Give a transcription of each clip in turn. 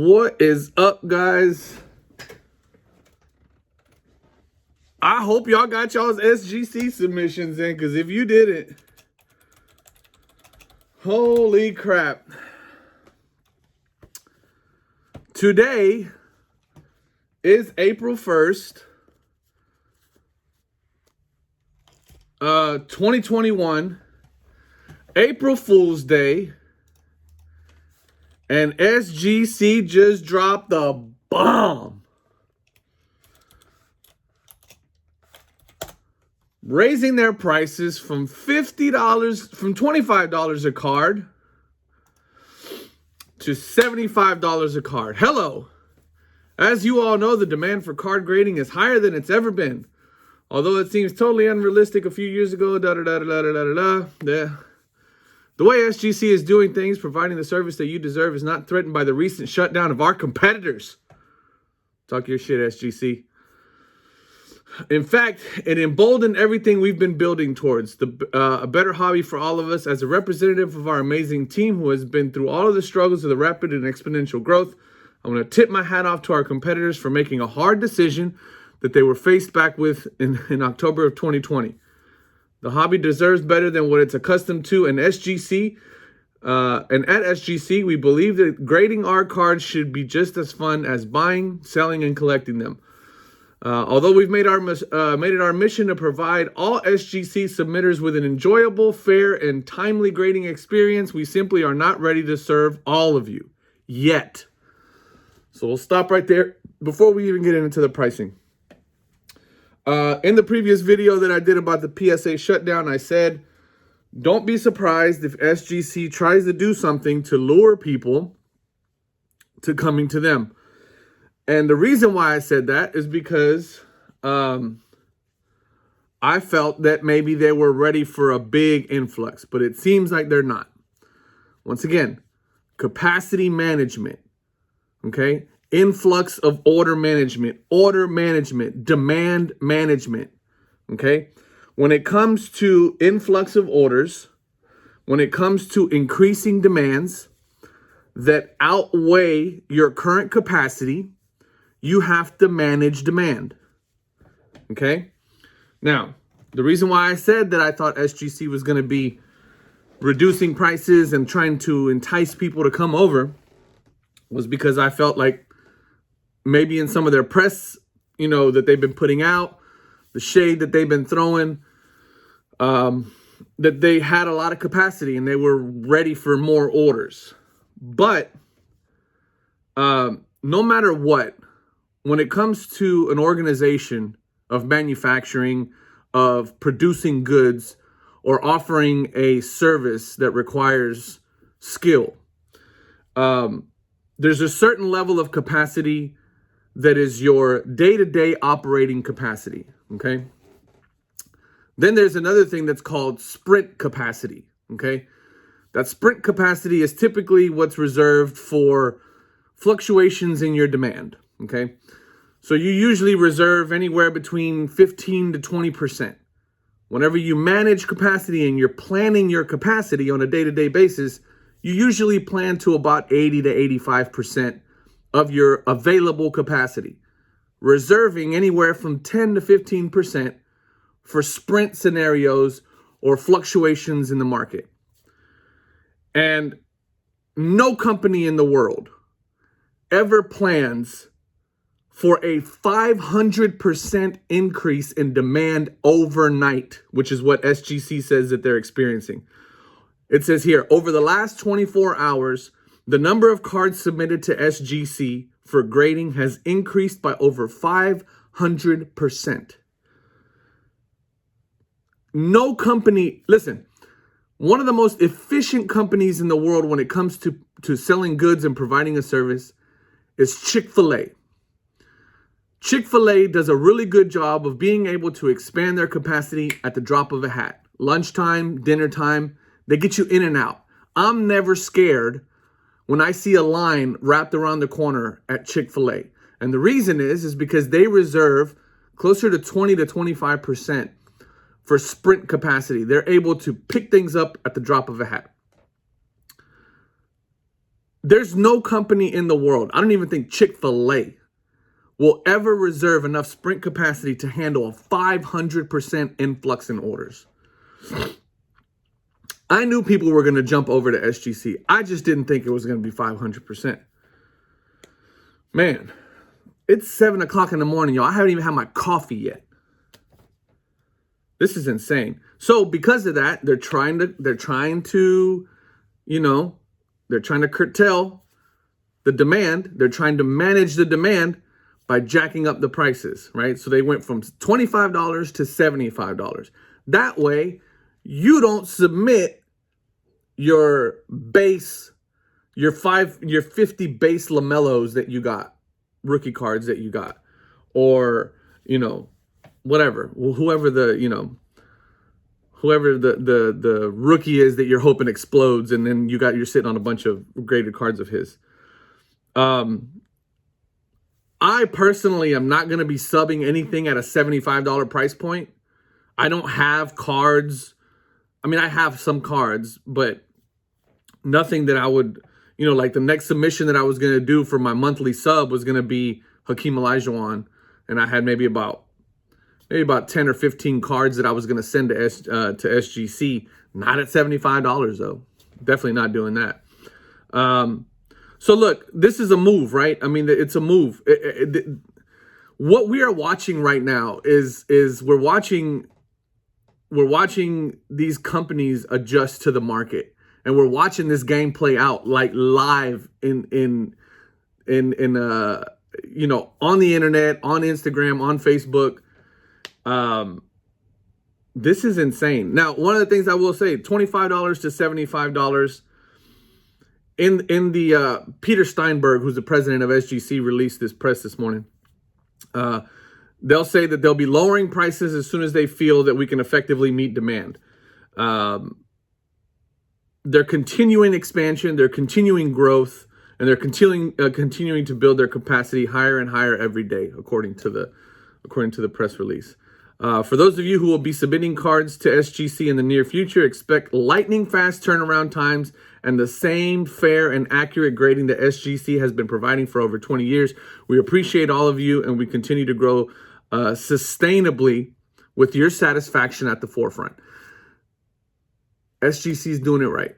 What is up, guys? I hope y'all got y'all's SGC submissions in, because if you didn't, holy crap. Today is April 1st, 2021, April Fool's Day, and SGC just dropped the bomb, raising their prices from $25 a card to $75 a card. Hello. As you all know, the demand for card grading is higher than it's ever been. Although it seems totally unrealistic a few years ago, the way SGC is doing things, providing the service that you deserve, is not threatened by the recent shutdown of our competitors. Talk your shit, SGC. In fact, it emboldened everything we've been building towards, a better hobby for all of us. As a representative of our amazing team who has been through all of the struggles of the rapid and exponential growth, I'm going to tip my hat off to our competitors for making a hard decision that they were faced back with in October of 2020. The hobby deserves better than what it's accustomed to, and at SGC, we believe that grading our cards should be just as fun as buying, selling, and collecting them. Although we've made it our mission to provide all SGC submitters with an enjoyable, fair, and timely grading experience, we simply are not ready to serve all of you yet. So we'll stop right there before we even get into the pricing. In the previous video that I did about the PSA shutdown, I said, don't be surprised if SGC tries to do something to lure people to coming to them. And the reason why I said that is because I felt that maybe they were ready for a big influx, but it seems like they're not. Once again, capacity management, okay? Influx of order management, demand management, okay? When it comes to influx of orders, when it comes to increasing demands that outweigh your current capacity, you have to manage demand, okay? Now, the reason why I said that I thought SGC was going to be reducing prices and trying to entice people to come over was because I felt like maybe in some of their press, that they've been putting out, the shade that they've been throwing, that they had a lot of capacity and they were ready for more orders. But no matter what, when it comes to an organization of manufacturing, of producing goods, or offering a service that requires skill, there's a certain level of capacity that is your day-to-day operating capacity, okay? Then there's another thing that's called sprint capacity, okay? That sprint capacity is typically what's reserved for fluctuations in your demand, okay? So you usually reserve anywhere between 15 to 20%. Whenever you manage capacity and you're planning your capacity on a day-to-day basis, you usually plan to about 80 to 85% of your available capacity, reserving anywhere from 10 to 15% for sprint scenarios or fluctuations in the market. And no company in the world ever plans for a 500% increase in demand overnight, which is what SGC says that they're experiencing. It says here, over the last 24 hours, the number of cards submitted to SGC for grading has increased by over 500%. No company, listen, one of the most efficient companies in the world when it comes to selling goods and providing a service is Chick-fil-A. Chick-fil-A does a really good job of being able to expand their capacity at the drop of a hat. Lunchtime, dinner time, they get you in and out. I'm never scared when I see a line wrapped around the corner at Chick-fil-A. And the reason is because they reserve closer to 20 to 25% for sprint capacity. They're able to pick things up at the drop of a hat. There's no company in the world, I don't even think Chick-fil-A will ever reserve enough sprint capacity to handle a 500% influx in orders. I knew people were going to jump over to SGC. I just didn't think it was going to be 500%. Man, it's 7 o'clock in the morning, y'all. I haven't even had my coffee yet. This is insane. So because of that, they're trying to curtail the demand. They're trying to manage the demand by jacking up the prices, right? So they went from $25 to $75. That way, you don't submit your 50 base LaMelos that you got, rookie cards that you got, or, whatever, whoever the rookie is that you're hoping explodes, and then you're sitting on a bunch of graded cards of his. I personally am not going to be subbing anything at a $75 price point. I don't have cards. I mean, I have some cards, but nothing that I would, like the next submission that I was going to do for my monthly sub was going to be Hakeem Olajuwon. And I had maybe about 10 or 15 cards that I was going to send to SGC. Not at $75 though. Definitely not doing that. So look, this is a move, right? I mean, it's a move. What we are watching right now is we're watching these companies adjust to the market, and we're watching this game play out like live on the internet, on Instagram, on Facebook. This is insane. Now, one of the things I will say, $25 to $75. In the Peter Steinberg, who's the president of SGC, released this press this morning. They'll say that they'll be lowering prices as soon as they feel that we can effectively meet demand. They're continuing expansion, they're continuing growth, and they're continuing to build their capacity higher and higher every day, according to the press release. For those of you who will be submitting cards to SGC in the near future, expect lightning fast turnaround times and the same fair and accurate grading that SGC has been providing for over 20 years. We appreciate all of you, and we continue to grow sustainably with your satisfaction at the forefront. SGC is doing it right.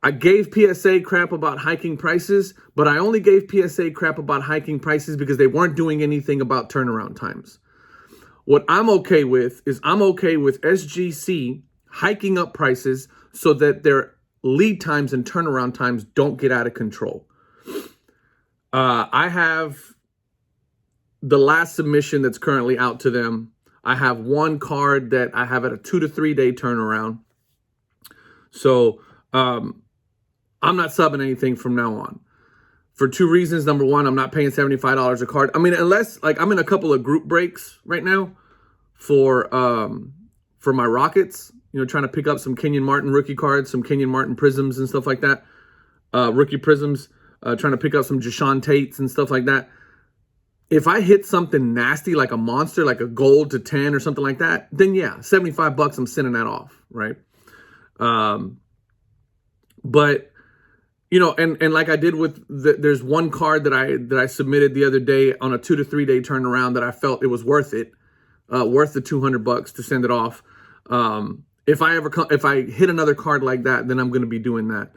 I gave PSA crap about hiking prices, but I only gave PSA crap about hiking prices because they weren't doing anything about turnaround times. What I'm okay with is SGC hiking up prices so that their lead times and turnaround times don't get out of control. I have the last submission that's currently out to them. I have one card that I have at a 2 to 3 day turnaround. So I'm not subbing anything from now on for two reasons. Number one, I'm not paying $75 a card. I mean, unless I'm in a couple of group breaks right now for my Rockets, trying to pick up some Kenyon Martin rookie cards, some Kenyon Martin prisms and stuff like that. Rookie prisms, trying to pick up some Jashawn Tates and stuff like that. If I hit something nasty, like a monster, like a gold to 10 or something like that, then yeah, $75, I'm sending that off, right? But and like I did with there's one card that I submitted the other day on a 2 to 3 day turnaround that I felt it was worth it, worth the $200 to send it off. If I hit another card like that, then I'm going to be doing that.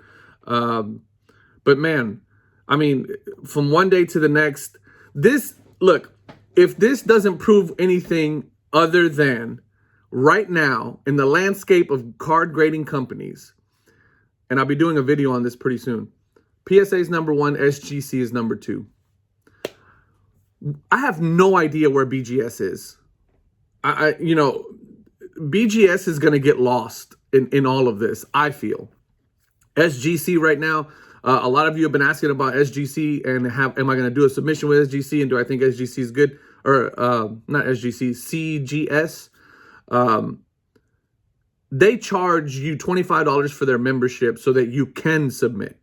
But man, I mean, from one day to the next, if this doesn't prove anything other than right now in the landscape of card grading companies, and I'll be doing a video on this pretty soon. PSA is number 1, SGC is number 2. I have no idea where BGS is. BGS is going to get lost in all of this, I feel. SGC right now, a lot of you have been asking about SGC and am I going to do a submission with SGC, and do I think SGC is good? Or not SGC, CGS. They charge you $25 for their membership so that you can submit.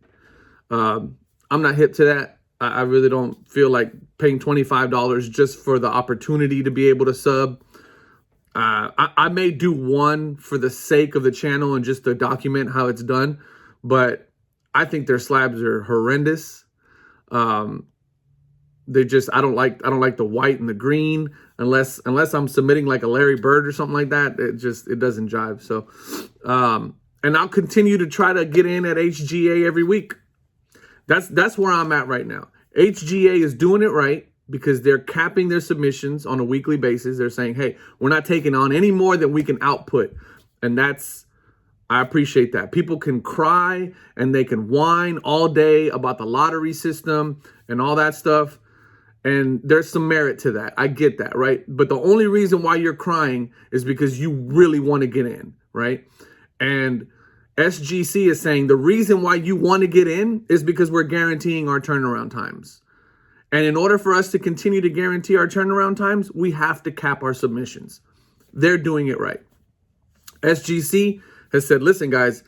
I'm not hip to that. I really don't feel like paying $25 just for the opportunity to be able to sub. I may do one for the sake of the channel and just to document how it's done, but I think their slabs are horrendous. They just I don't like the white and the green unless I'm submitting like a Larry Bird or something like that. It doesn't jive. So and I'll continue to try to get in at HGA every week. That's where I'm at right now. HGA is doing it right because they're capping their submissions on a weekly basis. They're saying, hey, we're not taking on any more than we can output. And I appreciate that. People can cry and they can whine all day about the lottery system and all that stuff. And there's some merit to that. I get that, right? But the only reason why you're crying is because you really want to get in, right? And SGC is saying the reason why you want to get in is because we're guaranteeing our turnaround times. And in order for us to continue to guarantee our turnaround times, we have to cap our submissions. They're doing it right. SGC has said, listen, guys,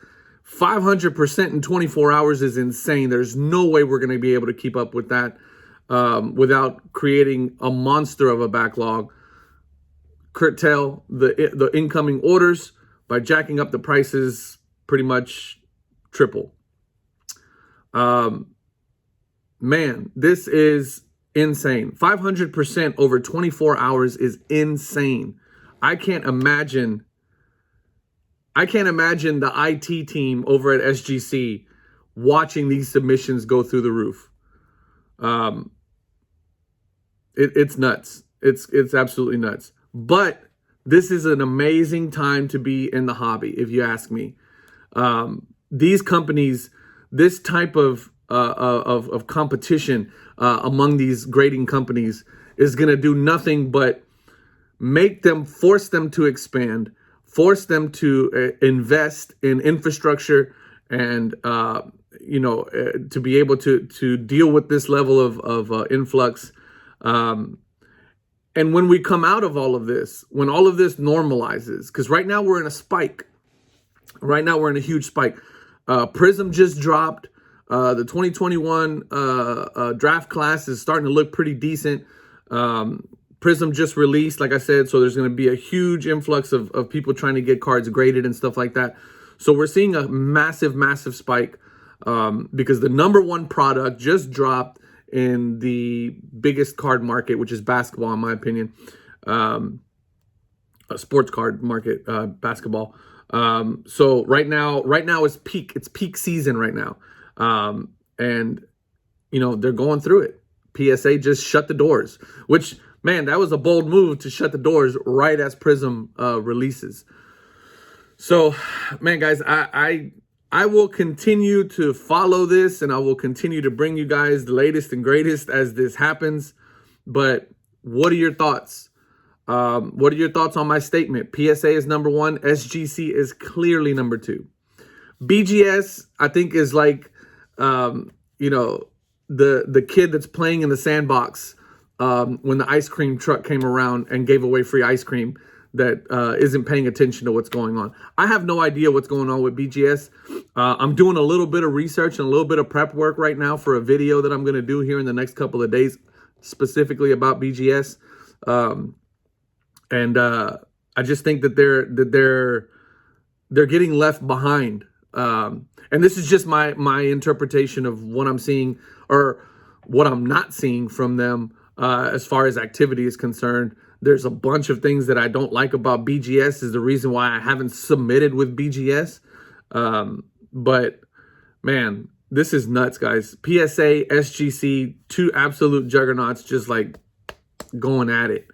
500% in 24 hours is insane. There's no way we're going to be able to keep up with that without creating a monster of a backlog. Curtail the incoming orders by jacking up the prices pretty much triple. Man, this is insane. 500% over 24 hours is insane. I can't imagine the IT team over at SGC watching these submissions go through the roof. It's nuts. It's absolutely nuts. But this is an amazing time to be in the hobby, if you ask me. These companies, this type of competition among these grading companies is going to do nothing but force them to expand, force them to invest in infrastructure and to be able to deal with this level of influx. And when we come out of all of this, when all of this normalizes, because right now we're in a spike. Right now we're in a huge spike. Prism just dropped. The 2021 draft class is starting to look pretty decent. Prism just released, like I said, so there's going to be a huge influx of people trying to get cards graded and stuff like that. So we're seeing a massive, massive spike because the number one product just dropped in the biggest card market, which is basketball, in my opinion. A sports card market, basketball. So right now is peak. It's peak season right now. And they're going through it. PSA just shut the doors, which, man, that was a bold move to shut the doors right as Prism releases. So, man, guys, I will continue to follow this and I will continue to bring you guys the latest and greatest as this happens. But what are your thoughts? What are your thoughts on my statement? PSA is number one. SGC is clearly number two. BGS, I think, is like, the kid that's playing in the sandbox when the ice cream truck came around and gave away free ice cream that isn't paying attention to what's going on. I have no idea what's going on with BGS. I'm doing a little bit of research and a little bit of prep work right now for a video that I'm going to do here in the next couple of days, specifically about BGS. And I just think that they're getting left behind. And this is just my interpretation of what I'm seeing or what I'm not seeing from them as far as activity is concerned. There's a bunch of things that I don't like about BGS is the reason why I haven't submitted with BGS. But, man, this is nuts, guys. PSA, SGC, two absolute juggernauts just, like, going at it.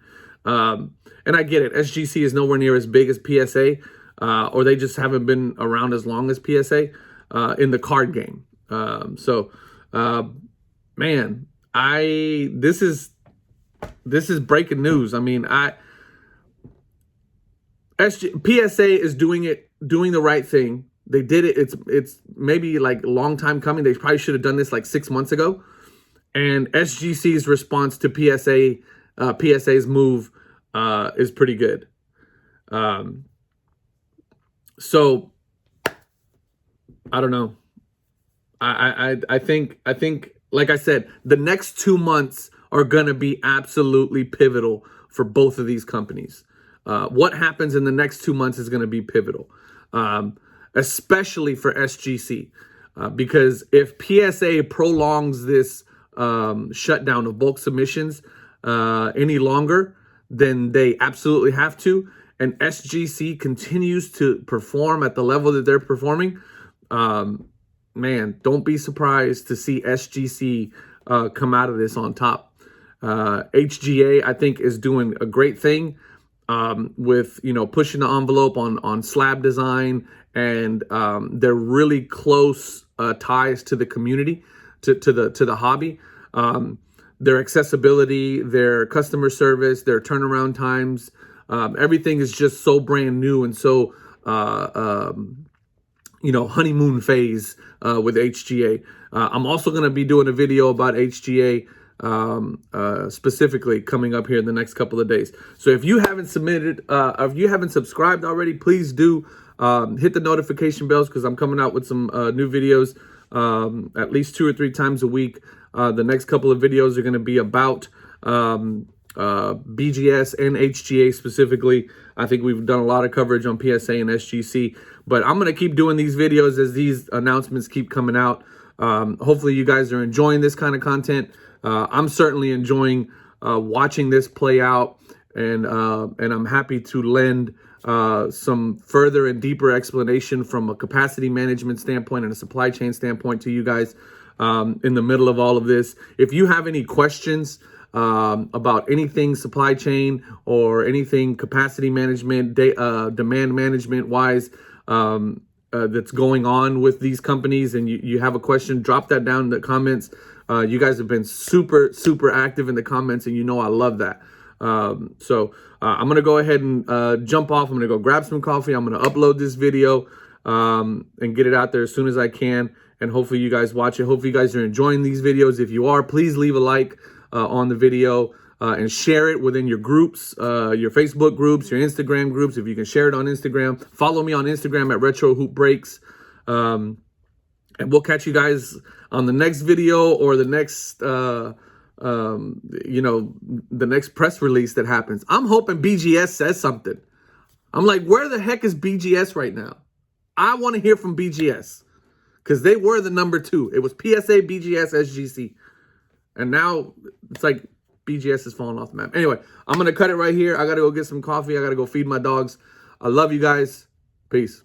And I get it. SGC is nowhere near as big as PSA, or they just haven't been around as long as PSA in the card game. Man, this is breaking news. I mean, PSA is doing the right thing. They did it. It's maybe like a long time coming. They probably should have done this like 6 months ago. And SGC's response to PSA's move is pretty good. So I don't know. I think like I said, the next 2 months are going to be absolutely pivotal for both of these companies. What happens in the next 2 months is going to be pivotal, especially for SGC. because if PSA prolongs this shutdown of bulk submissions any longer, then they absolutely have to. And SGC continues to perform at the level that they're performing. Man, don't be surprised to see SGC come out of this on top. HGA, I think, is doing a great thing with, you know, pushing the envelope on slab design, and they're really close ties to the community, to the hobby. Their accessibility, their customer service, their turnaround times, everything is just so brand new and so you know, honeymoon phase with HGA. I'm also going to be doing a video about HGA specifically coming up here in the next couple of days. So if you haven't if you haven't subscribed already, please do hit the notification bells, because I'm coming out with some new videos at least 2 or 3 times a week. The next couple of videos are going to be about BGS and HGA specifically. I think we've done a lot of coverage on PSA and SGC, but I'm going to keep doing these videos as these announcements keep coming out. Hopefully you guys are enjoying this kind of content. I'm certainly enjoying watching this play out, and I'm happy to lend some further and deeper explanation from a capacity management standpoint and a supply chain standpoint to you guys in the middle of all of this. If you have any questions about anything supply chain or anything capacity management, demand management wise, that's going on with these companies, and you have a question, drop that down in the comments. You guys have been super active in the comments, and you know I love that. So I'm going to go ahead and jump off. I'm going to go grab some coffee. I'm going to upload this video and get it out there as soon as I can. And hopefully you guys watch it. Hopefully you guys are enjoying these videos. If you are, please leave a like on the video and share it within your groups, your Facebook groups, your Instagram groups. If you can share it on Instagram, follow me on Instagram at Retro Hoop Breaks. And we'll catch you guys on the next video or the next, you know, the next press release that happens. I'm hoping BGS says something. I'm like, where the heck is BGS right now? I want to hear from BGS, because they were the number 2. It was PSA, BGS, SGC. And now it's like BGS is falling off the map. Anyway, I'm going to cut it right here. I got to go get some coffee. I got to go feed my dogs. I love you guys. Peace.